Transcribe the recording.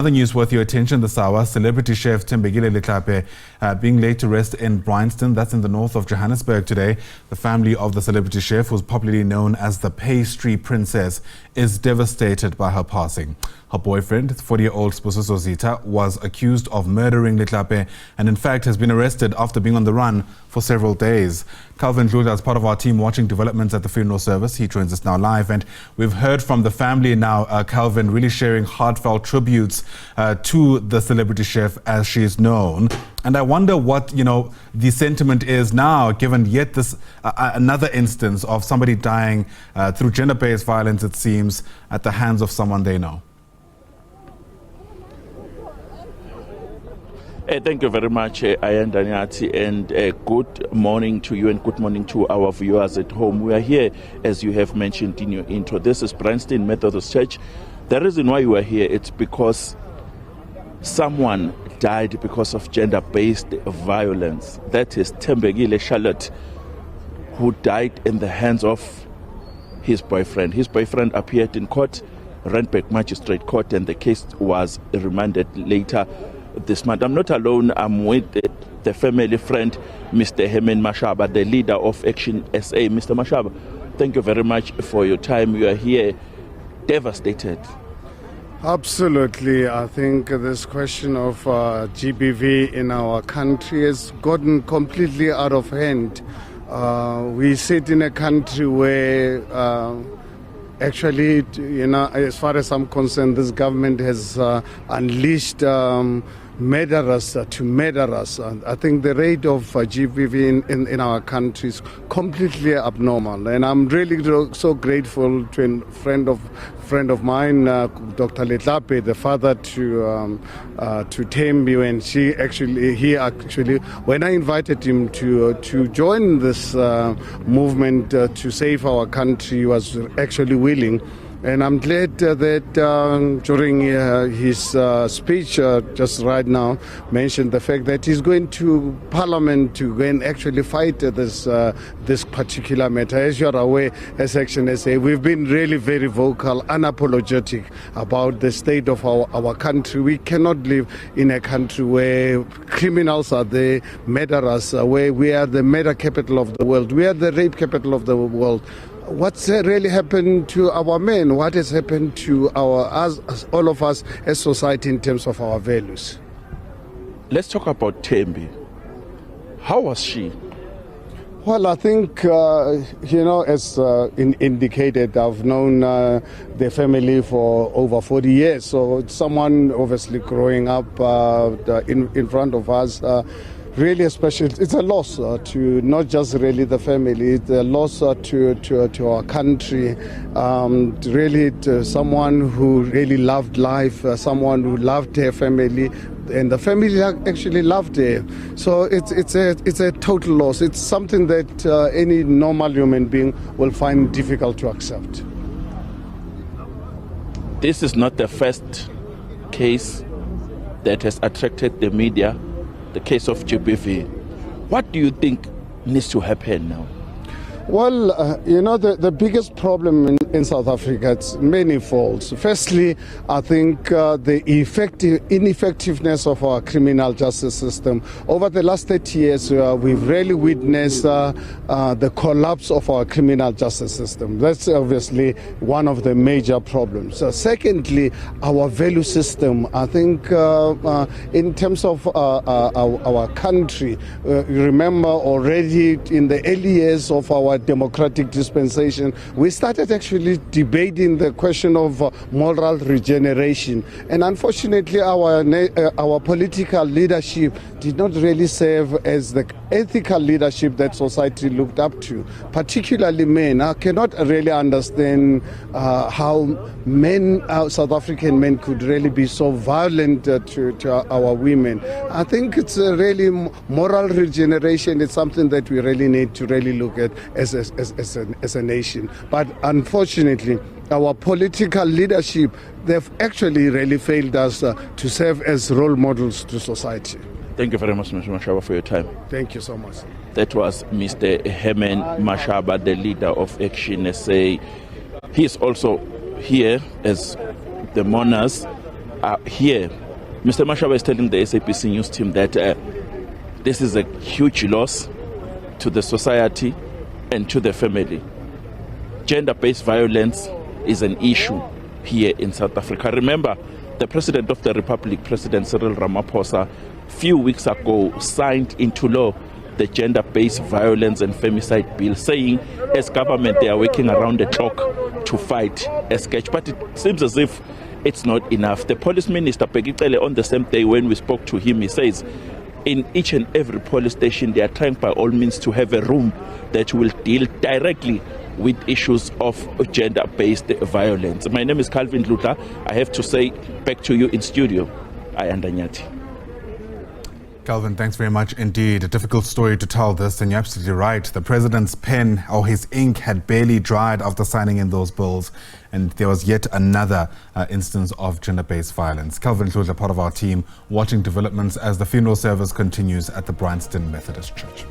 Other news worth your attention this hour, celebrity chef Thembekile Letlape being laid to rest in Bryanston, that's in the north of Johannesburg today. The family of the celebrity chef, who's popularly known as the Pastry Princess, is devastated by her passing. Her boyfriend, 40-year-old Sibusiso Zitha, was accused of murdering Letlape and in fact has been arrested after being on the run for several days. Calvin Dludla is part of our team watching developments at the funeral service. He joins us now live, and we've heard from the family now, Calvin, really sharing heartfelt tributes to the celebrity chef as she is known. And I wonder what, the sentiment is now, given yet this another instance of somebody dying through gender-based violence, it seems, at the hands of someone they know. Thank you very much, Ayan Daniati, and good morning to you and good morning to our viewers at home. We are here, as you have mentioned in your intro. This is Bryanston Methodist Church. The reason why you are here, it's because someone died because of gender-based violence. That is Thembekile Letlape, who died in the hands of his boyfriend. His boyfriend appeared in court, Randburg Magistrate Court, and the case was remanded later this month. I'm not alone. I'm with the family friend, Mr. Herman Mashaba, the leader of Action SA. Mr. Mashaba, thank you very much for your time. You are here devastated. Absolutely. I think this question of GBV in our country has gotten completely out of hand. We sit in a country where actually, as far as I'm concerned, this government has unleashed murderers to murder us. I think the rate of GBV in our country is completely abnormal, and I'm really so grateful to a friend of mine, Dr. Letlape, the father to Thembi, when I invited him to join this movement to save our country, he was actually willing. And I'm glad that during his speech just right now mentioned the fact that he's going to Parliament to go and actually fight this particular matter. As you're aware, as Action SA, we've been really very vocal, unapologetic about the state of our country. We cannot live in a country where criminals are there, murderers, where we are the murder capital of the world. We are the rape capital of the world. What's really happened to our men? What has happened to all of us as society in terms of our values? Let's talk about Thembi. How was she? Well, I think, as indicated, I've known the family for over 40 years. So it's someone obviously growing up in front of us. Really especially, it's a loss to not just really the family, it's a loss to our country, really to someone who really loved life, someone who loved her family, and the family actually loved her. So it's a total loss. It's something that any normal human being will find difficult to accept. This is not the first case that has attracted the media, the case of GBV. What do you think needs to happen now? Well, the biggest problem in South Africa, it's manifold. Firstly, I think the ineffectiveness of our criminal justice system. Over the last 30 years, we've really witnessed the collapse of our criminal justice system. That's obviously one of the major problems. Secondly, our value system. I think in terms of our country, remember already in the early years of our democratic dispensation, we started actually debating the question of moral regeneration, and unfortunately our political leadership did not really serve as the ethical leadership that society looked up to, particularly men. I cannot really understand how South African men could really be so violent to our women. I think it's really moral regeneration. It's something that we really need to really look at as a nation. But unfortunately, our political leadership, they've actually really failed us to serve as role models to society. Thank you very much, Mr. Mashaba, for your time. Thank you so much. That was Mr. Herman Mashaba, the leader of Action SA. He is also here as the mourners here, Mr. Mashaba is telling the SABC news team that this is a huge loss to the society and to the family. Gender-based violence is an issue here in South Africa. Remember, the President of the Republic, President Cyril Ramaphosa, a few weeks ago signed into law the gender-based violence and femicide bill, saying as government they are working around the clock to fight a sketch. But it seems as if it's not enough. The police minister, Thembekile, on the same day when we spoke to him, he says in each and every police station they are trying by all means to have a room that will deal directly with issues of gender-based violence. My name is Calvin Dludla. I have to say back to you in studio, Ayandanyati. Calvin, thanks very much indeed. A difficult story to tell this, and you're absolutely right. The president's pen or his ink had barely dried after signing in those bills, and there was yet another instance of gender-based violence. Calvin Dludla, part of our team, watching developments as the funeral service continues at the Bryanston Methodist Church.